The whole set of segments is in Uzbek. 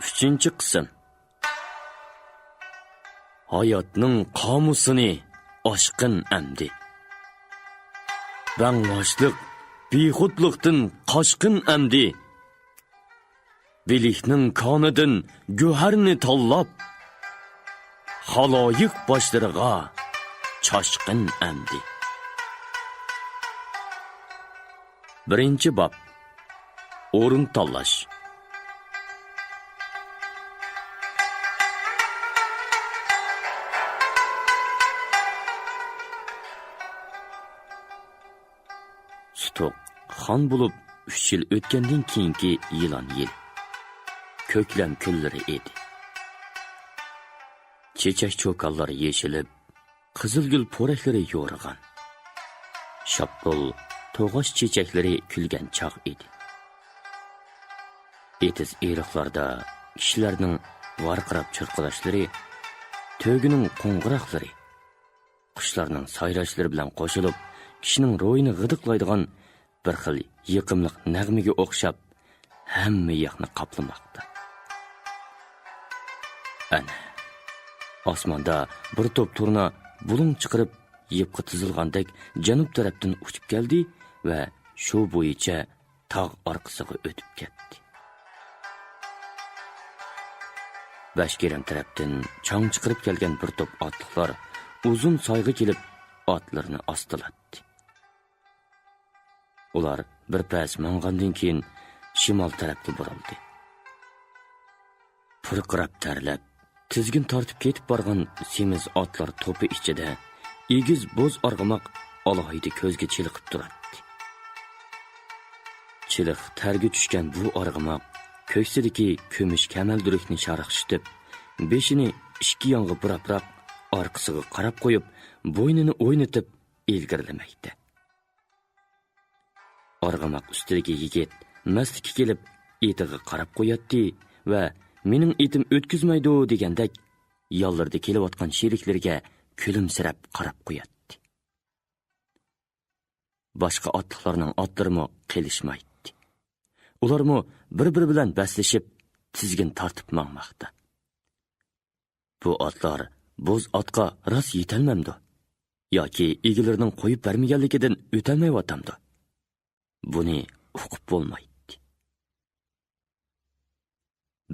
3 qism. Hayotning qomusini oshqin amdi. Bangvoshlik, bexudlikdan qochqin amdi. Bilikning konidan go'harni tanlab, xaloyiq boshlariga choshqin amdi. 1-bob. O'rin tanlash. Sutuq xon bo'lib 3 yil o'tgandan keyingi yilon yil. Ko'klam kunlari edi. Chechak cho'qallari yeshilib, qizilgul po'raklari yo'rg'an. Shapqul to'g'ash chechaklari kulgan chaq edi. Etiz eriqlarda kishilarning varqirab chirqilashlari, to'gining qo'ng'iroqlari, qushlarning sayrashlari bilan qo'shilib, kishining ro'yini g'idiqlaydigan bir xil yiqimliq nag'miga o'xshab, hamma yoqni qaplamoqda. Ana, osmonda bir to'p turna bulung chiqarib, yipqi tizilgandek janub tarafdan uchib keldi va shu bo'yicha tog' orqasiga o'tib ketdi. Bashkiram tarafdan chang chiqarib kelgan bir to'p otliqlar uzun soyga kelib, otlarni ostilatdi. Ular bir pas mang'andan keyin shimol tarafga burildi. Purqirab tarlab, tizgin tortib ketib borgan semiz otlar to'pi ichida egiz bo'z arg'amoq alohida ko'zga chiliqib turadi. Chiliq targa tushgan bu arg'amoq ko'ksidagi kumush kamaldurikni sharaqshitib, beshini ikki yonga burab, orqasiga qarab qo'yib, bo'ynini o'ynatib ilgirlamoqda. Arg'amoq ustidagi yigit mastlikka kelib, etiga qarab qo'yatdi va mening etim o'tkizmaydi degandek, yollarda kelayotgan sheriklariga kulimsirab qarab qo'yatdi. Boshqa otliqlarning otlarimi qilishmaydi. Ularmi bir-biri bilan baslashib, tizgin tortib mangmoqda. Bu otlar bo'z otga ras yetolmamdi yoki egilarining qo'yib bermaganligidan o'tolmayotdi. Buni uqib bo'lmaydi.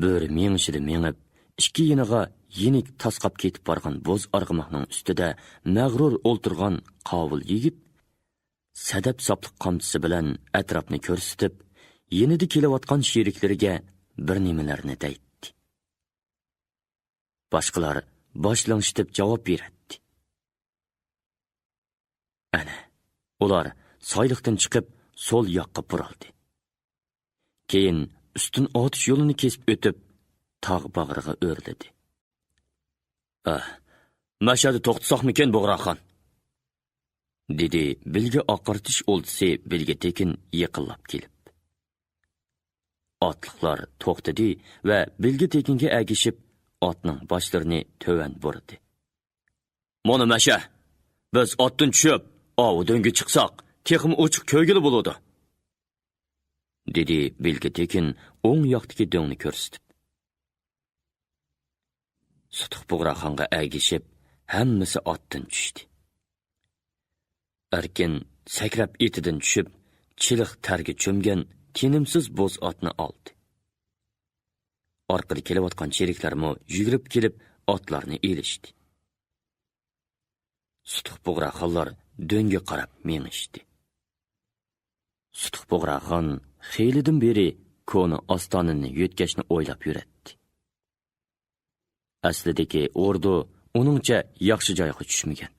Bo'ri mengishida mengib, ikki yiniga yenik tasqab ketib borgan bo'z arg'amoqning ustida mag'rur o'ltirgan qovul yigit sadab sopliq qamchisi bilan atrofni ko'rsatib, yenida kelayotgan sheriklariga bir nimalarni deydi. Boshqalar boshlanishib javob beradi. Ana, ular soyliqdan chiqib so'l yoqqa burildi. Keyin ustun otish yo'lini kesib o'tib, tog' bag'riga o'rladi. Mashhadi to'xtasoqmikan Bo'g'roqxon? dedi bilga oqartish o'ldisi bilga tekin yiqillab kelib. Otliqlar to'xtadi va bilga tekinga agishib, otning boshlarini to'van burdi. "Mana masha, biz otdan tushib, ovudonga chiqsaq, texim ochiq ko'gili bo'ladi", dedi bilga tekin o'ng yoqdagi do'ngni ko'rsatib. Sutuq Bo'g'roqxonga agishib, hammasi otdan tushdi. Erkin sakrab etidan tushib, chiliq targa cho'mgan tinimsiz bo'z otni oldi. Orqada kelayotgan sheriklarmi yugurib kelib, otlarni elishdi. Sutuq Bo'g'roqxonlar do'ngga qarab mengishdi. Sutuq Bo'g'roqxon xeylidan beri ko'ni ostonini yo'tkashni o'ylab yuradi. Aslidagi o'rdu uningcha yaxshi joyga tushmagan.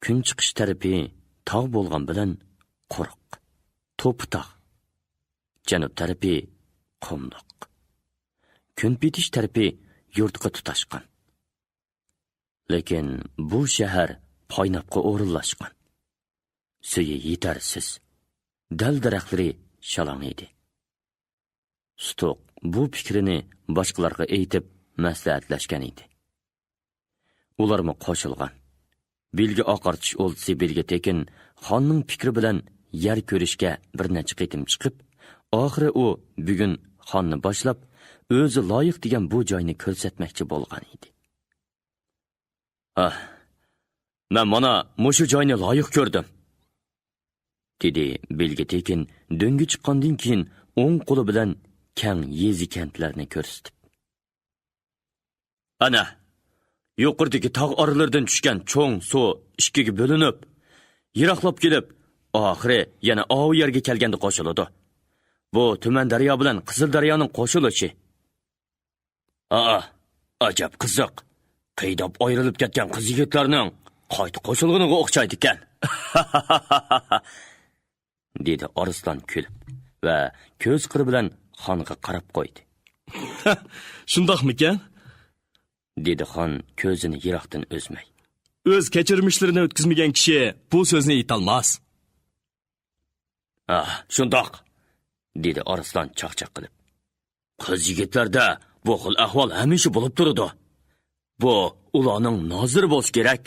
Kun chiqish tarafi tog' bo'lgan bilan quruq, to'ptog'. Janub tarafi qumliq. Kun bitish tarafi yurtga tutashgan. Lekin bu shahar poynabqa o'rinlashgan. Suyi yetarsiz. Dal daraxtlari shalong edi. Sutuq bu fikrini boshqalarga aytib maslahatlashgan edi. Ularmi qo'shilgan. Bilga oqartish o'ldisi bilga tekin xonning fikri bilan yer ko'rishga bir necha qitim chiqib, oxiri u bugun xonni boshlab o'zi loyiq degan bu joyni ko'rsatmoqchi bo'lgan edi. Men mana mushu joyni loyiq ko'rdim, dedi belga tekin do'ngi chiqqandan keyin o'ng qo'li bilan kang yezi kentlarni ko'rsatib. Ana, yuqoridagi tog' oralaridan tushgan cho'ng suv ikkiga bo'linib, yiroqlab kelib, oxiri yana ovu yerga kelganda qo'shiladi. Bu tuman daryo bilan Qizil daryoning qo'shilishi. Ajab qiziq. Qiydab ayrilib ketgan qiz yigitlarning qayta qo'shilganiga o'xshaydi ekan. dedi Arslan kulib va ko'z qiri bilan xonga qarab qo'ydi. Shundoqmikan? dedi xon ko'zini yiroqdan o'zmay. O'z kechirmishlarini o'tkazmagan kishi bu so'zni aytolmas. Shundoq, dedi Arslan chaqchaq qilib. Qiz yigitlarda bu xil ahvol hamisha bo'lib turadi. Bu ularning noziri bo'lsa kerak.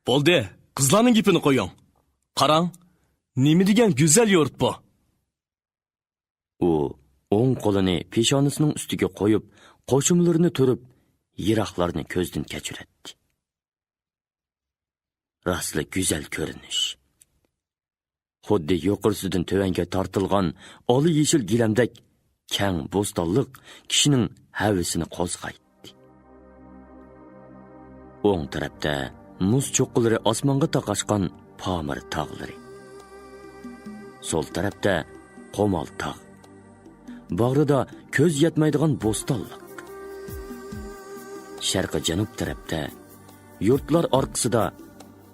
Bo'ldi, qizlarning gapini qo'ying. Qarang, nima degan go'zal yurt bu. U o'ng qo'lini peshonasining ustiga qo'yib, qo'shimlarini turib, yiroqlarni ko'zdan kechirdi. Rostli go'zal ko'rinish. Xuddi yuqorisidan tövanga tortilgan oli yeshil gilamdak kang bo'stonliq kishining havasini qo'zg'aydi. O'ng tarafda muz cho'qqilari osmonga taqashgan Pamir tog'lari. Sol tarafda Qo'mol tog'. Bag'rida ko'z yetmaydigan bo'stonliq. Sharqi janub tarafda yurtlar orqasida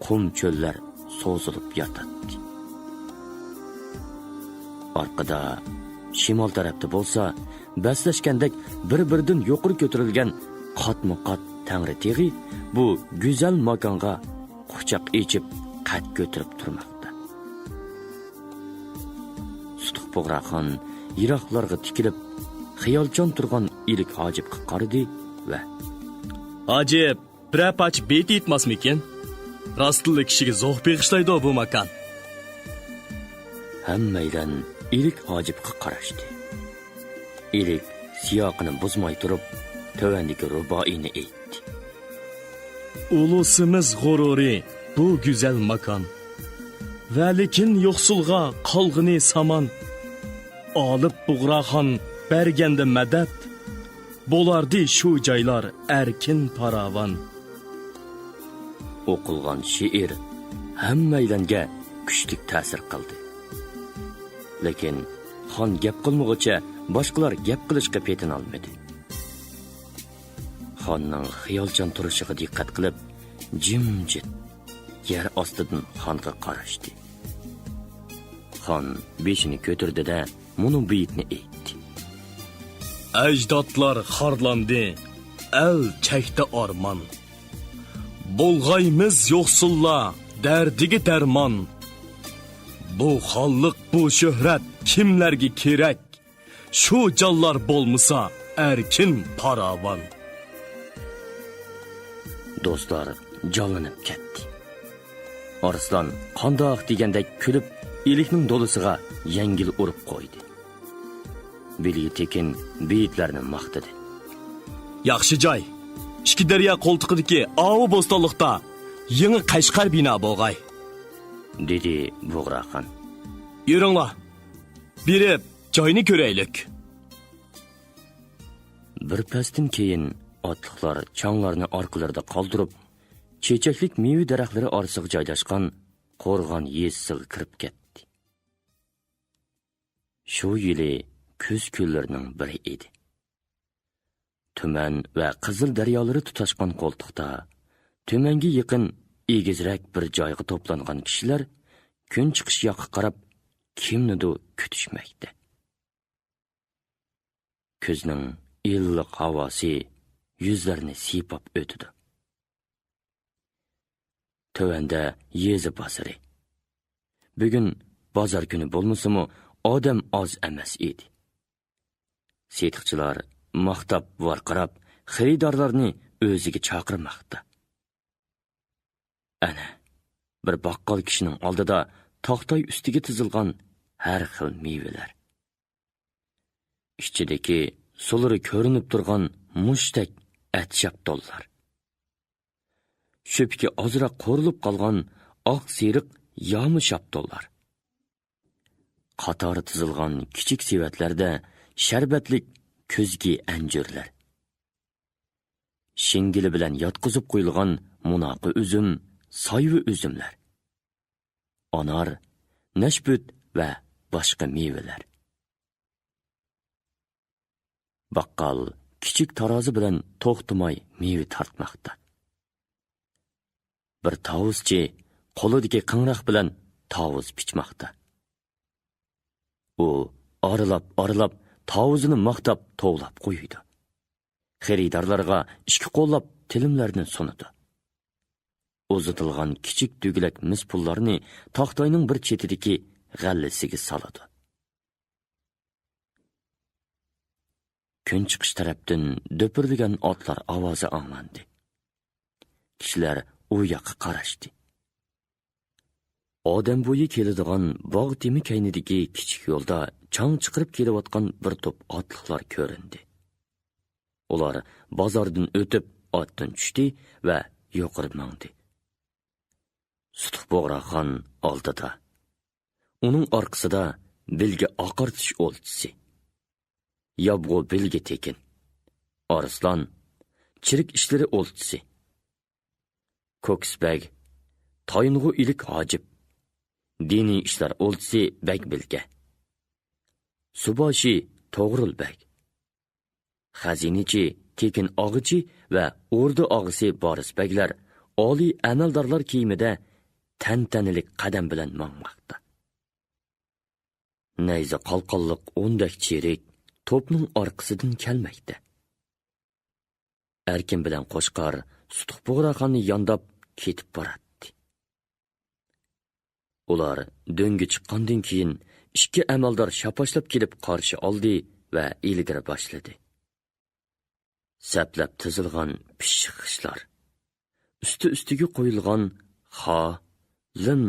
qum cho'llar so'zilib yotadi. Orqada shimol tarafda bo'lsa, baslashgandek bir-biridan yuqori ko'tarilgan qatma-qat tangri teg'i bu go'zal makonga quchoq echib qad ko'tarib turmoqda. Sutuq Bug'raxon yiroqlarga tikilib, xiyolchan turgan ilik Hojibga qaradi va Hojib, birapach bet etmasmikin? Rostli kishiga zo'q beg'ishlaydi bu makon. Hammaydan ilik Hojibga qarashdi. Ilik siyoqini buzmay turib, tövandagi ruboiyni aytdi. Ulusimiz g'ururi bu go'zal makon. Va lekin yo'qsulga qolg'ini saman. Olib Bug'raxon berganda madad, bo'lardi shu joylar erkin paravan. O'qilgan she'r hammaylanga kuchli ta'sir qildi. Lekin xon gap qilmoqcha boshqalar gap qilishga petin olmadi. Xonning xiyolchan turishiga diqqat qilib, jimjit yer ostidan xonga qarashdi. Xon beshini ko'tardi-da, muni buyitni aytdi. Ajdodlar xorlandi, el chekdi armon. Bo'lg'aymiz yo'qsullar, dardiga darmon. Bu xalliq, bu shuhrat kimlarga kerak? Shu jallar bo'lmasa, erkin paravan. Do'stlar jonlanib ketdi. Arslan qandoq degandek kulib, ilikning dolisiga yengil urib qo'ydi. Bilgi tekin beyitlarni maqtadi. Yaxshi joy. Ikki daryo qo'ltiqidagi ovi bo'stonliqda yangi Qashqar bino bo'lg'ay, dedi Bug'raxon. Yuringlar. Berib joyni ko'raylik. Bir pasdan keyin otliqlar changlarni orqalarida qoldirib, chechaklik meva daraxtlari orasiga joylashgan qo'rg'on yesiga kirib ketdi. Shu yili kuz kunlarining biri edi. Tuman va Qizil daryolari tutashgan qo'ltiqda tumanga yaqin egizrak bir joyga to'plangan kishilar kun chiqish yoqqa qarab kimnidir kutishmoqda. Kuzning illiq havosi yuzlarini siypab o'tdi. Tövanda yezi bozori. Bugun bozor kuni bo'lmasa-mu, odam oz emas edi. Setiqchilar maqtab varqirab, xaridorlarni o'ziga chaqirmoqda. Ana, bir baqqol kishining oldida taqtoy ustiga tizilgan har xil mevalar. ichidagi suluri ko'rinib turgan mushtaq atshab dollar. Shöpki ozroq qo'rilib qolgan oq seriq yami shapdollar. Qatori tizilgan kichik sevatlarda sharbatlik ko'zgi anjurlar. Shingili bilan yotqizib qo'yilgan munoqi uzum, soyvi uzumlar. Anor, nashbut va boshqa mevalar. Baqqal kichik tarozi bilan to'xtamay meva tartmoqda. Bir tovuzchi qo'lidagi qing'roq bilan tovuz pichmoqda. U oralab tovuzini maqtab tovlab qo'ydi. Xaridorlarga ikki qo'llab tilimlarni sunadi. Uzatilgan kichik tugilak mis pullarni taxtayning bir chetidagi g'allasiga soladi. Kun chiqish tarafdan do'pirlagan otlar ovozi anglandi. Kishilar u yoqqa qarashdi. Odam bo'yi keladigan bog' temi kaynidagi kichik yo'lda chang chiqirib kelayotgan bir to'p otliqlar ko'rindi. Ular bozordan o'tib otdan tushdi va yuqori mangdi. Sutuq Bo'g'raxon oldida. Uning orqasida bilga oqartish o'lchisi. Yabg'u bilga tekin. Arslan chirik ishlari o'lchisi. Ko'ksbag, Toying'u ilik hojib. Diniy ishlar o'lchisi bag bilga. Suboshi To'g'rilbag. Xazinichi Tekin og'ichi va o'rda og'isi Borisbaglar oliy amaldorlar kiyimida tantanilik qadam bilan mangmoqda. Nayza qalqonliq 10dak cherik to'pning orqasidan kelmoqda. Erkin bilan Qo'shqor Sutuq Bo'g'raxonni yondab ketib boradi. Ular do'ngi chiqqandan keyin ikki amaldor shapashlab kelib qarshi oldi va ilgari boshladi. Saplab tizilgan pishiq qishlar. Usti-ustiga qo'yilgan lim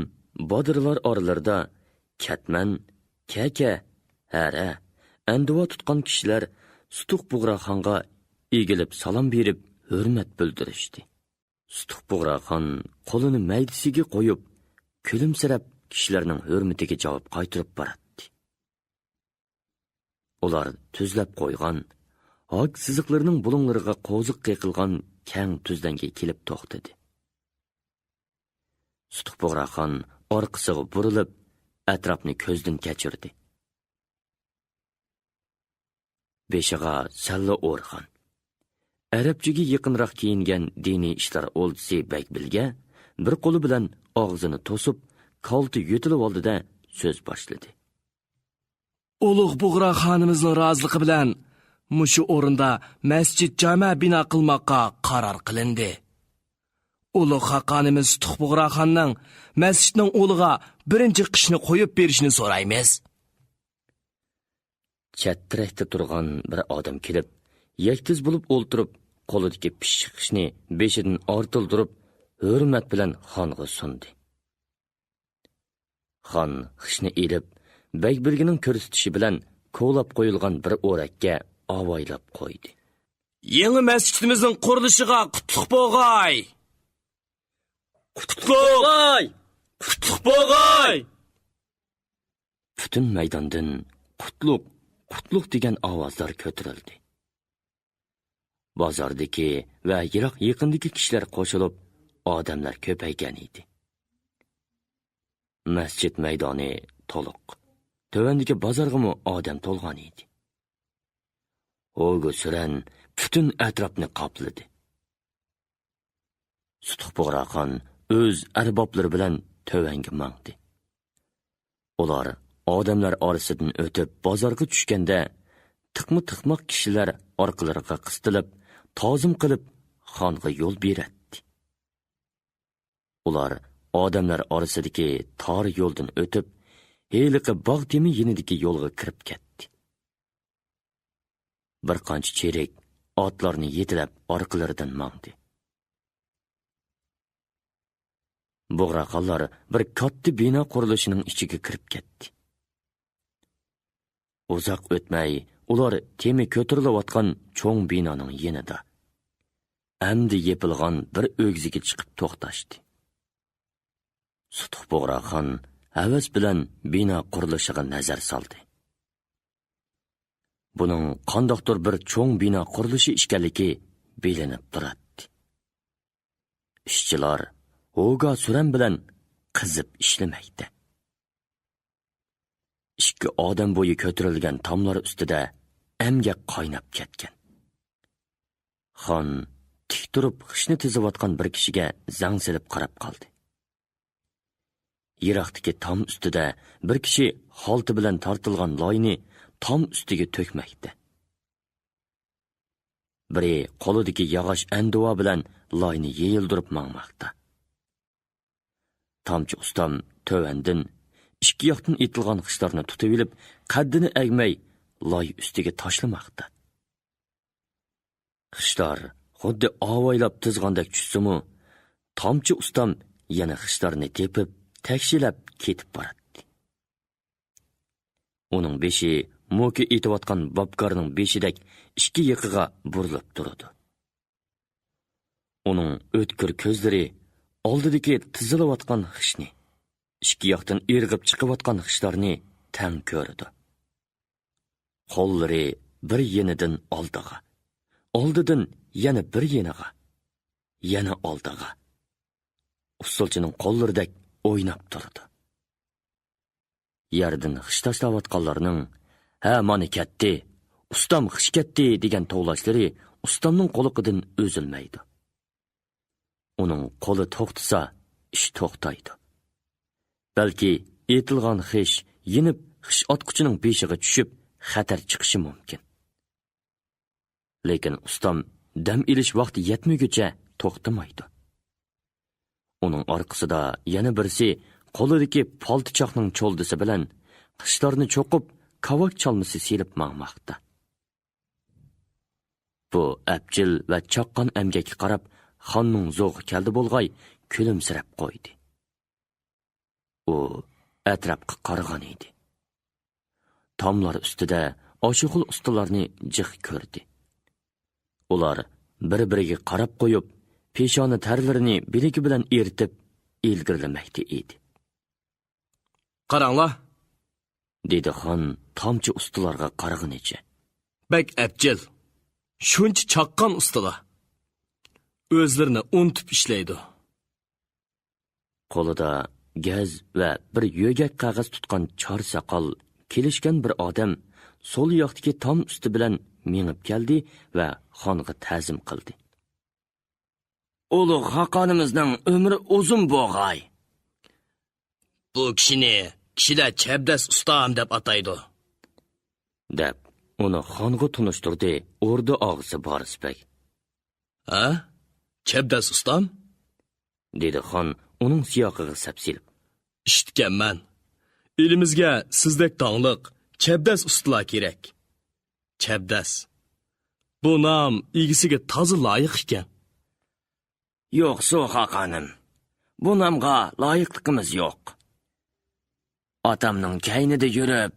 bodirlar oralarida katman, kaka, hara, anduva tutgan kishilar Sutuq Bo'g'raxonga egilib salom berib hurmat bildirishdi. Sutuq Bo'g'raxon qo'lini maydisiga qo'yib, kulimsirab kishilarning hurmatiga javob qaytarib boradi. Ular tuzlab qo'ygan oq siziqlarning bulunglariga qo'ziq qiqilgan keng tuzdanga kelib to'xtadi. Sutuq Bo'g'raxon orqasiga burilib, atrofni ko'zdan kechirdi. Beshiga salla o'rg'an. Arabchaga yaqinroq kiyingan diniy ishlar o'lchisi Bagbilga bir qo'li bilan og'zini to'sib, kalti yutilib oldida so'z boshladi. Ulug' Bo'g'raxonimizning roziligi bilan mushu o'rinda masjid jami bino qilmoqqa qaror qilindi. Ulug' Xaqonimiz Sutuq Bo'g'raxonning masjidning o'liga birinchi qishni qo'yib berishini so'raymiz. Chattirakda turgan bir odam kelib, yaktiz bo'lib o'ltirib, qo'lidagi pishiq qishni beshidan ortildirib, hurmat bilan xonga sundi. Xon qishni elib, Bagbilgining ko'rsatishi bilan ko'lab qo'yilgan bir o'rakka avaylab qo'ydi. Yangi masjidimizning qurilishiga qutlug' bo'g'ay! Qutlug' bo'g'ay! Butun maydondan qutlug' degan ovozlar ko'tarildi. Bozordagi va yiroq yaqindagi kishilar qo'shilib, odamlar ko'paygan edi. Masjid maydoni to'liq. Tövendagi bozorg'imi odam to'lgan edi. O'g'u suran butun atrofni qopladi. Sutuq Bo'g'raxon o'z arboblari bilan tövanga mangdi. Ular odamlar orasidan o'tib bozorga tushganda tiqma-tiqmoq kishilar orqalariga qistilib, tozim qilib xonga yo'l beradi. Ular odamlar orasidagi tor yo'ldan o'tib, heliqi bog' temi yenidagi yo'lga kirib ketdi. Bir qancha cherik otlarni yetilab orqalaridan mangdi. Bo'g'raxonlar bir katta bino qurilishining ichiga kirib ketdi. Uzoq o'tmay ular temi ko'tarilayotgan cho'ng binoning yanida amdi yepilgan bir o'gziga chiqib to'xtashdi. Sutuq Bug'roxon havas bilan bino qurilishiga nazar soldi. Buning qandoqdir bir cho'ng bino qurilishi ekanligi bilinib turadi. Ishchilar o'ga suram bilan qizib ishlamoqda. Ikki odam bo'yi ko'tarilgan tomlar ustida amgak qaynab ketgan. Xon tik turib qishni tizayotgan bir kishiga zang silib qarab qoldi. Yiroqdagi tom ustida bir kishi xolti bilan tortilgan loyni tom ustiga to'kmoqda. Biri qo'lidagi yog'och anduva bilan loyni yeyildirib mangmoqda. Tomchi ustam tövandin ikki yoqdan etilgan qishlarni tutib olib, qaddini agmay loy ustiga tashlamoqda. Qishlar xuddi avaylab tizgandek tushsimu, tomchi ustam yana qishlarni tepib, takshilab ketib boradi. Uning beshi mo'ki etayotgan bobkorning beshidek ikki yiqiga burilib turadi. Uning o'tkir ko'zlari oldidagi tizilayotgan qishni, ikki yoqdan irg'ib chiqayotgan qishlarni tang ko'rdi. Qo'llari bir yenidan oldiga, oldidan yana bir yeniga, yana oldiga. Usulchining qo'llaridek o'ynab turdi. Yerdan qish tashlayotganlarning "Ha, mani ketdi, ustam qish ketdi" degan tovlashlari ustamning qo'liqidan o'zilmaydi. Uning qo'li to'xtasa, ish to'xtaydi. Balki etilgan qish yinib qish otquchining beshiga tushib, xatar chiqishi mumkin. Lekin ustam dam ilish vaqti yetmaguncha to'xtamaydi. Uning orqasida yana birisi qo'lidagi paltichoqning cho'ldisi bilan qishlarni cho'qib, kavak chalmasi selib mangmoqda. Bu abjil va chaqqon amgakka qarab, xonning zo'g'i keldi bo'lg'ay, kulimsirab qo'ydi. U atrofga qaragan edi. Tomlar ustida oshiqul ustalarni jiq ko'rdi. Ular bir-biriga qarab qo'yib, peshona tarlarini biligi bilan eritib, ilgirlamoqda edi. "Qaranglar", dedi xon tomchi ustalarga qaraganicha. "Bak abjil, shuncha chaqqon ustalar o'zlarini unutib ishlaydi." Qo'lida gaz va bir yo'gak qog'oz tutgan chor soqol kelishgan bir odam so'l yoqdagi tom usti bilan mengib keldi va xonga ta'zim qildi. "Ulug' xaqonimizning umri uzun bo'g'ay. Bu kishilar Chabdas ustam deb ataydi", deb uni xonga tunishtirdi o'rda og'isi Borisbek. "Ha? Chabdas ustam?" dedi xon uning siyoqiga sapsilib. "Eshitganman. Elimizga sizdek tongliq Chabdas ustalar kerak. Chabdas. Bu nom egisiga toza loyiq ekan." "Yo'q, so'x xaqonim. Bu nomga loyiqligimiz yo'q. Otamning kaynida yurib,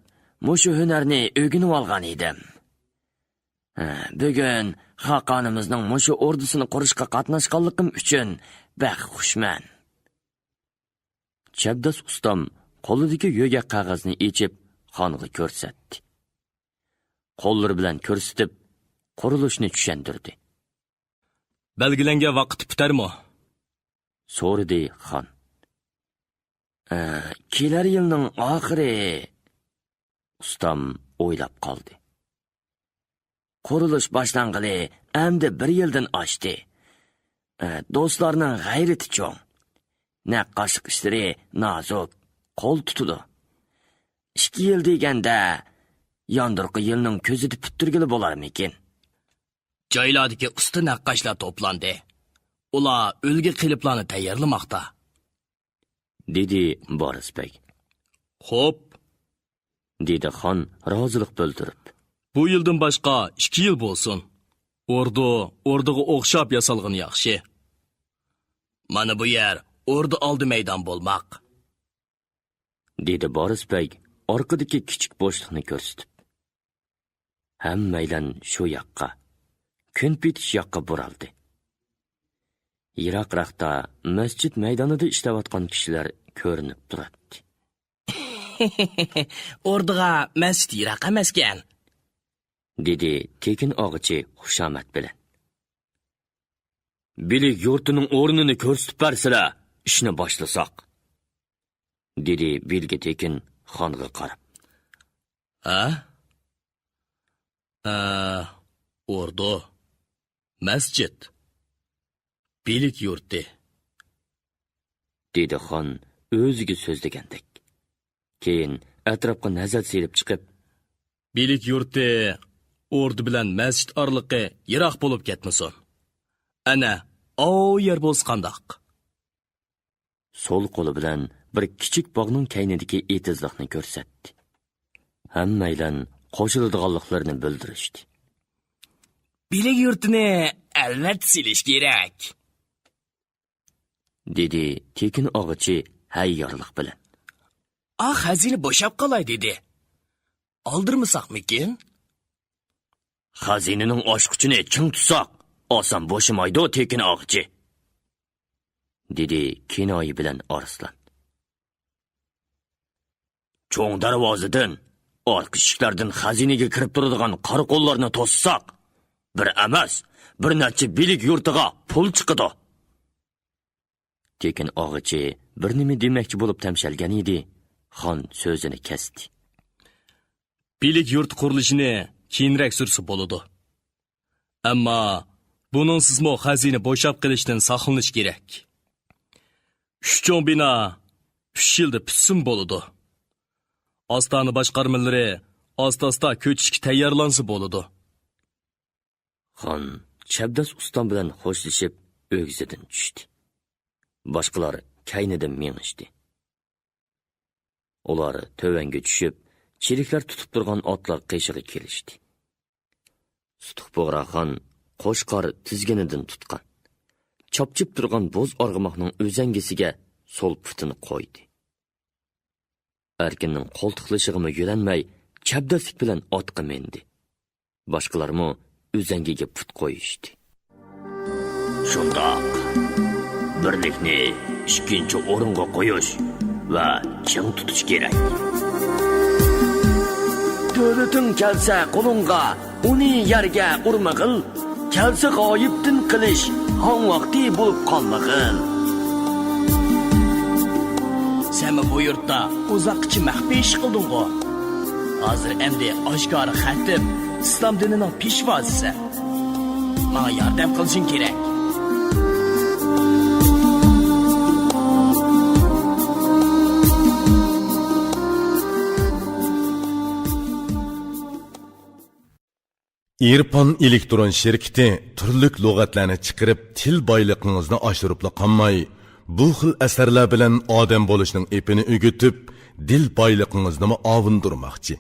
mushu hunarni o'rganib olgan edim. Bugun xaqonimizning mushu ordusini qurishga qatnashganligim uchun bax xushman." Chabdas ustam qo'lidagi yo'gak qog'ozni yechib xonga ko'rsatdi. Qo'llari bilan ko'rsatib, qurilishni tushuntirdi. "Belgilangan vaqt bitarmi?" so'radi xon. "Kelar yilning oxiri", ustam o'ylab qoldi. "Qurilish boshlang'ili endi 1 yildan oshdi. Do'stlarning g'ayrati cho'ng. Naqqoshlik ishlari nozik, qo'l tutudi. 2 yil deganda yondirqi yilning ko'zida puttirgili bo'larmikin?" Joylardagi usta naqqoshlar to'plandi. Ular o'lgi qiliblarni tayyorlamoqda, dedi Borisbek. "Xo'p", dedi xon rozilik bildirib. "Bu yildan boshqa 2 yil bo'lsin. O'rdiga o'xshab yasalgan yaxshi. Mana bu yer o'rdi oldi maydon bo'lmoq", dedi Borisbek orqadagi kichik bo'shliqni ko'rsatib. Hammaylan shu yoqqa, kun bitish yoqqa buraldi. Yiroqroqda masjid maydonida ishlayotgan kishilar ko'rinib turadi. Ordiga masjid yiroq emaskan. Dedi tekin og'ichi xushomat bilan. Bilik yurtining o'rnini ko'rsatib bersizlar, ishni boshlasak. Dedi Bilge tekin xonga qarab. Ordu, masjid, bilik yurti. Dedi xon o'ziga so'zlagandek. Keyin atrofga nazar selib chiqib, Bilik yurti ordu bilan masjid orliqi yiroq bo'lib ketmasin. Ana, o yer bo'lsqandoq. Sol qo'li bilan bir kichik bog'ning kaynidagi etizliqni ko'rsatdi. Hammaylan qo'shiladiganliklarini bildirishdi. Bilik yurtini albatta silish kerak. Dedi tekin og'ichi hayyorlik bilan. Xazina bo'shab qolay dedi. Oldirmasaqmikin? Xazinaning ochqichini ching tutsak, oson bo'shamaydi tekin og'ichi. Dedi kinoyi bilan Arslan. Cho'ng darvozadan, orqa eshiklardan xazinaga kirib turadigan qora qo'llarni to'ssak, bir emas, bir necha bilik yurtiga pul chiqadi. Tekin og'ichi bir nima demoqchi bo'lib tamshalgan edi. Xon so'zini kesdi. Bilik yurt qurilishini keyinroq sursa bo'ladi. Ammo buningsizmi xazina bo'shab qilishdan saqlanish kerak. 3 cho'ng bino 3 yilda bitsin bo'ladi. Ostona boshqarmalari asta-asta ko'chishga tayyorlansa bo'ladi. Xon Chabdas uston bilan xo'shlashib o'g'zidan tushdi. Boshqalar kaynidan mengishdi. Ular tövanga tushib, chiriklar tutib turgan otlar qeshig'i kelishdi. Sutuq Bo'g'raxon qo'shqor tizginidan tutgan. Chopchib turgan bo'z arg'umoqning o'zangisiga sol putini qo'ydi. Erkinning qo'ltiqlashig'imi yo'lanmay, chabdaslik bilan otqa mendi. Boshqalarmi o'zangiga put qo'yishdi. Shundoq birlikni ikkinchi o'ringa qo'yish va ching tutish kerak. Davlating kelsa qo'lingga, uni yerga urmag'il, kelsa g'oyibdin qilish, ham vaqti bo'lib qolmag'il. Sen bu yurtda uzoqchi maxfiy ish qilding-ku. Hozir endi oshkora xatib, islom dinining peshvozisi. Menga yordam qilishing kerak. Irpon elektron şirketi turlik lug'atlarni chiqarib til boyligingizni oshiribla qolmay, bu xil asarlar bilan odam bo'lishning epini o'gitib, dil boyligingizni ovundirmoqchi.